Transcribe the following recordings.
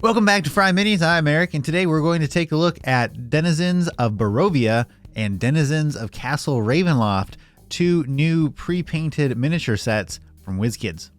Welcome back to FryMinis. I'm Eric, and today we're going to take a look at Denizens of Barovia and Denizens of Castle Ravenloft, two new pre-painted miniature sets from WizKids.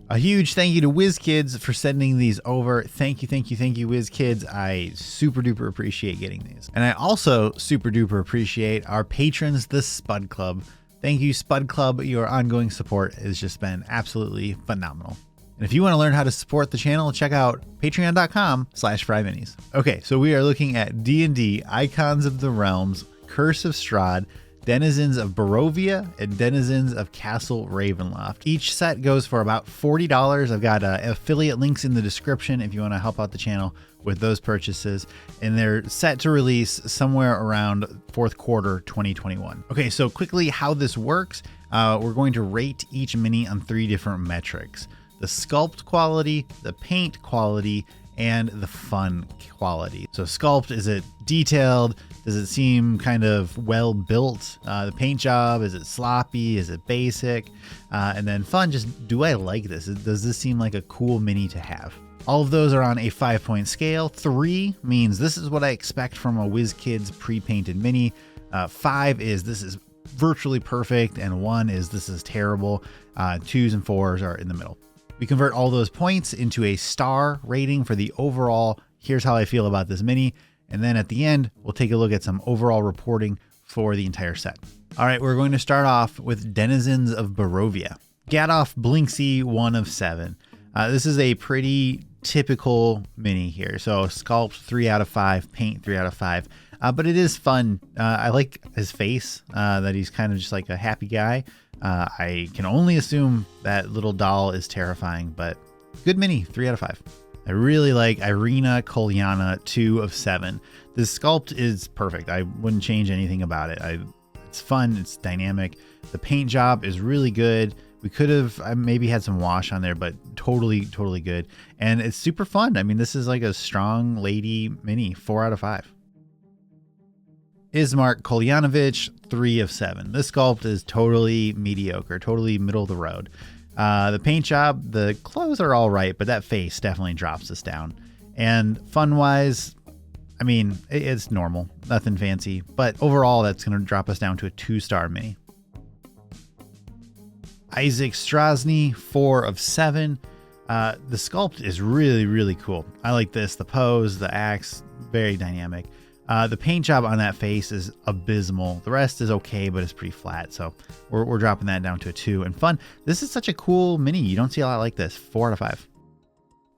A huge thank you to WizKids for sending these over. Thank you, WizKids. I super duper appreciate getting these. And I also super duper appreciate our patrons, the Spud Club. Thank you, Spud Club. Your ongoing support has just been absolutely phenomenal. And if you want to learn how to support the channel, check out patreon.com/FryMinis. Okay, so we are looking at D&D Icons of the Realms, Curse of Strahd, Denizens of Barovia, and Denizens of Castle Ravenloft. Each set goes for about $40. I've got affiliate links in the description if you want to help out the channel with those purchases. And they're set to release somewhere around fourth quarter 2021. Okay, so quickly how this works. We're going to rate each mini on 3 different metrics: the sculpt quality, the paint quality, and the fun quality. So sculpt, is it detailed? Does it seem kind of well built? The paint job, is it sloppy? Is it basic? And then fun, just do I like this? Does this seem like a cool mini to have? All of those are on a 5-point scale. 3 means this is what I expect from a WizKids pre-painted mini. 5 is this is virtually perfect, and 1 is this is terrible. 2s and 4s are in the middle. We convert all those points into a star rating for the overall, here's how I feel about this mini. And then at the end, we'll take a look at some overall reporting for the entire set. All right, we're going to start off with Denizens of Barovia. GADOF BLINSKY 1 of 7. This is a pretty typical mini here. So sculpt 3 out of 5, paint 3 out of 5. But it is fun. I like his face, that he's kind of just like a happy guy. I can only assume that little doll is terrifying, but good mini, 3 out of 5. I really like IREENA KOLYANA 2 of 7. This sculpt is perfect. I wouldn't change anything about it. It's fun. It's dynamic. The paint job is really good. We could have maybe had some wash on there, but totally good. And it's super fun. I mean, this is like a strong lady mini, 4 out of 5. ISMARK KOLYANOVICH 3 of 7. This sculpt is totally mediocre, totally middle of the road. The paint job, the clothes are all right, but that face definitely drops us down. And fun wise, I mean, it's normal, nothing fancy, but overall that's going to drop us down to a 2-star mini. IZEK STRAZNI 4 of 7. The sculpt is really cool. I like this, the pose, the axe, very dynamic. The paint job on that face is abysmal. The rest is okay, but it's pretty flat. So we're dropping that down to a 2. And fun. This is such a cool mini. You don't see a lot like this. 4 out of 5.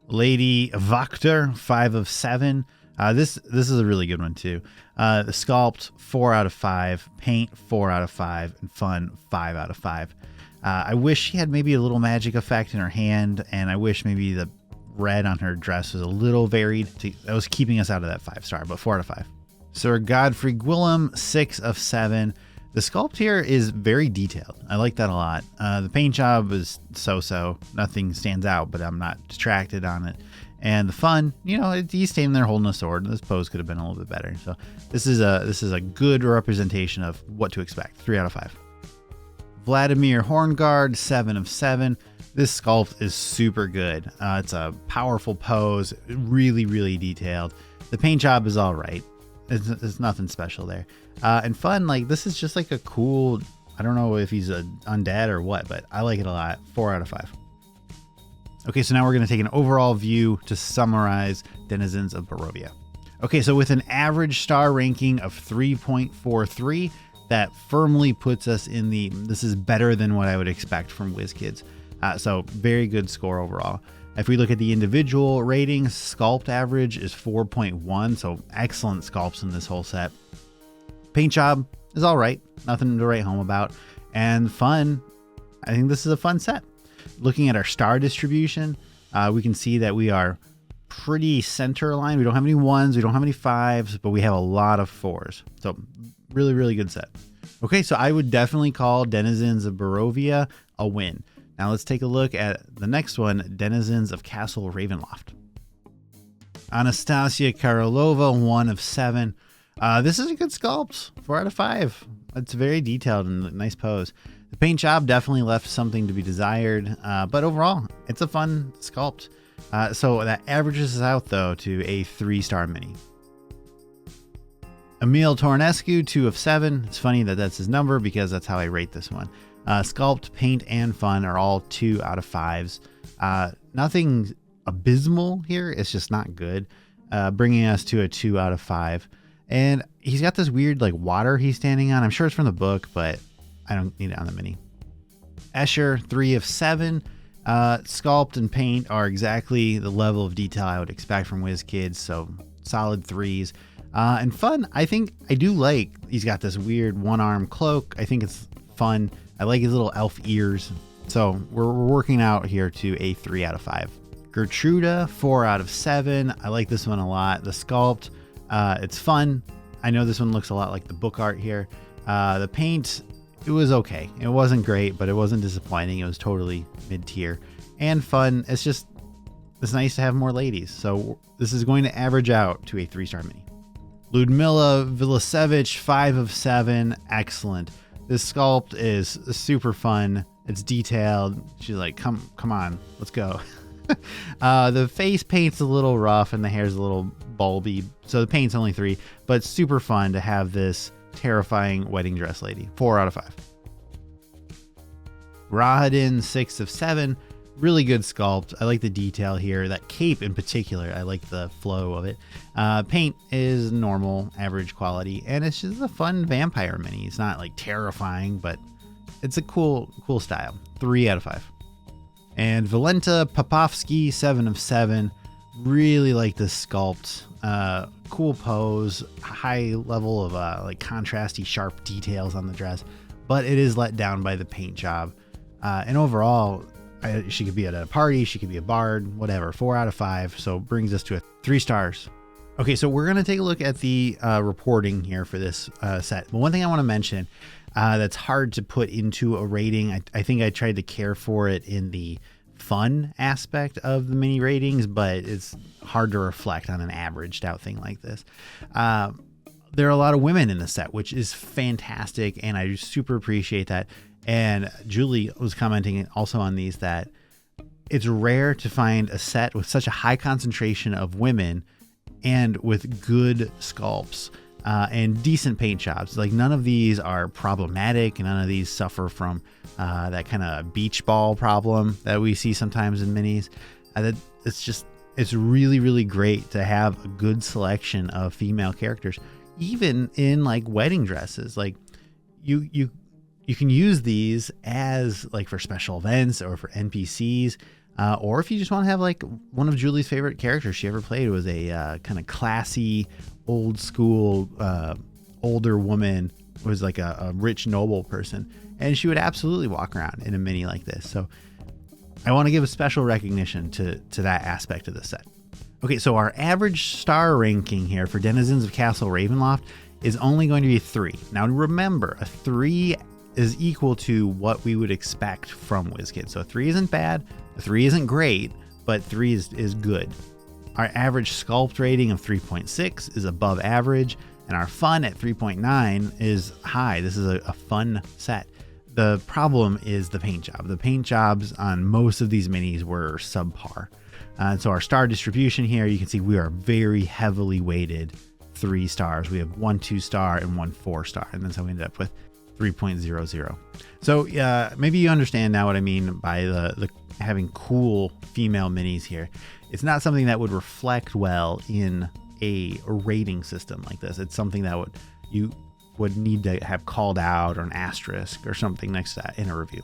Lady WACHTER 5 of 7. This is a really good one too. The sculpt 4 out of 5. Paint 4 out of 5. And fun 5 out of 5. I wish she had maybe a little magic effect in her hand, and I wish maybe the red on her dress was a little varied. That was keeping us out of that 5-star, but 4 out of 5. Sir Godfrey GWILYM 6 of 7. The sculpt here is very detailed. I like that a lot. The paint job is so-so. Nothing stands out, but I'm not distracted on it. And the fun, you know, he's standing there holding a sword. This pose could have been a little bit better. So this is a good representation of what to expect. 3 out of 5. VLADIMIR HORNGAARD 7 of 7. This sculpt is super good. It's a powerful pose, really detailed. The paint job is all right. It's nothing special there. And fun, like this is just like a cool, I don't know if he's an undead or what, but I like it a lot. 4 out of 5. Okay, so now we're going to take an overall view to summarize Denizens of Barovia. Okay, so with an average star ranking of 3.43, that firmly puts us in the, this is better than what I would expect from WizKids. So very good score overall. If we look at the individual ratings, sculpt average is 4.1, so excellent sculpts in this whole set. Paint job is all right, nothing to write home about. And fun, I think this is a fun set. Looking at our star distribution, we can see that we are pretty center aligned. We don't have any 1s, we don't have any 5s, but we have a lot of 4s. So really good set. Okay, so I would definitely call Denizens of Barovia a win. Now let's take a look at the next one, Denizens of Castle Ravenloft. ANASTASYA KARELOVA 1 of 7. This is a good sculpt, 4 out of 5. It's very detailed and a nice pose. The paint job definitely left something to be desired, but overall, it's a fun sculpt. So that averages us out though to a 3-star mini. EMIL TORANESCU, 2 of 7. It's funny that that's his number because that's how I rate this one. Sculpt, paint, and fun are all 2 out of 5s. Nothing abysmal here. It's just not good. Bringing us to a 2 out of 5. And he's got this weird like water he's standing on. I'm sure it's from the book, but I don't need it on the mini. ESCHER, 3 of 7. Sculpt and paint are exactly the level of detail I would expect from WizKids, so solid 3s. And fun, I think I do like, he's got this weird one-arm cloak. I think it's fun. I like his little elf ears. So we're working out here to a 3 out of 5. GERTRUDA, 4 out of 7. I like this one a lot. The sculpt, it's fun. I know this one looks a lot like the book art here. The paint, it was okay. It wasn't great, but it wasn't disappointing. It was totally mid-tier and fun. It's nice to have more ladies. So this is going to average out to a 3-star mini. LUDMILLA, VILISEVIC, 5 of 7. Excellent. This sculpt is super fun. It's detailed. She's like, come on, let's go. The face paint's a little rough and the hair's a little bulby. So the paint's only 3, but it's super fun to have this terrifying wedding dress lady. 4 out of 5. RAHADIN, 6 of 7. Really good sculpt. I like the detail here. That cape in particular, I like the flow of it. Paint is normal, average quality, and it's just a fun vampire mini. It's not like terrifying, but it's a cool style. 3 out of 5. And Valenta Popovsky, 7 of 7. Really like this sculpt. Cool pose, high level of like contrasty, sharp details on the dress, but it is let down by the paint job. And overall, she could be at a party, she could be a bard, whatever. 4 out of 5, so brings us to a 3 stars. Okay, so we're going to take a look at the reporting here for this set. But one thing I want to mention that's hard to put into a rating, I think I tried to care for it in the fun aspect of the mini ratings, but it's hard to reflect on an averaged out thing like this. There are a lot of women in the set, which is fantastic, and I super appreciate that. And Julie was commenting also on these that it's rare to find a set with such a high concentration of women and with good sculpts and decent paint jobs. Like none of these are problematic, and none of these suffer from that kind of beach ball problem that we see sometimes in minis. It's really, really great to have a good selection of female characters, even in like wedding dresses. Like you can use these as like for special events or for NPCs, or if you just want to have like one of Julie's favorite characters she ever played was a kind of classy, old school, older woman, was like a rich noble person, and she would absolutely walk around in a mini like this. So I want to give a special recognition to that aspect of the set. Okay, so our average star ranking here for Denizens of Castle Ravenloft is only going to be 3. Now remember, a 3 is equal to what we would expect from WizKids. So 3 isn't bad, 3 isn't great, but 3 is good. Our average sculpt rating of 3.6 is above average, and our fun at 3.9 is high. This is a fun set. The problem is the paint job. The paint jobs on most of these minis were subpar. So our star distribution here, you can see we are very heavily weighted 3 stars. We have 1 2-star and 1 4-star, and that's how we ended up with 3.00. So maybe you understand now what I mean by the having cool female minis here. It's not something that would reflect well in a rating system like this. It's something that you would need to have called out or an asterisk or something next to that in a review.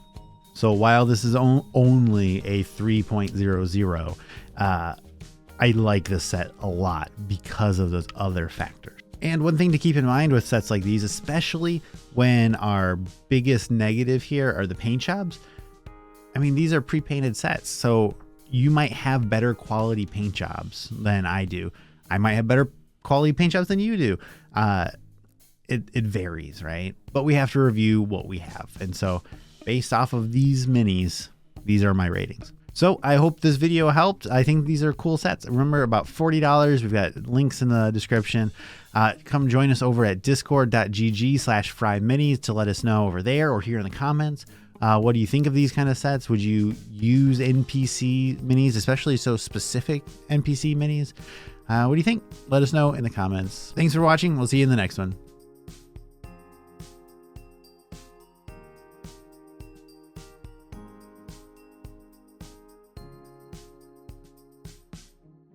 So while this is only a 3.00, I like this set a lot because of those other factors. And one thing to keep in mind with sets like these, especially when our biggest negative here are the paint jobs. I mean, these are pre-painted sets, so you might have better quality paint jobs than I do. I might have better quality paint jobs than you do. It varies, right? But we have to review what we have. And so based off of these minis, these are my ratings. So I hope this video helped. I think these are cool sets. Remember, about $40. We've got links in the description. Come join us over at discord.gg/FryMinis to let us know over there or here in the comments. What do you think of these kind of sets? Would you use NPC minis, especially so specific NPC minis? What do you think? Let us know in the comments. Thanks for watching. We'll see you in the next one.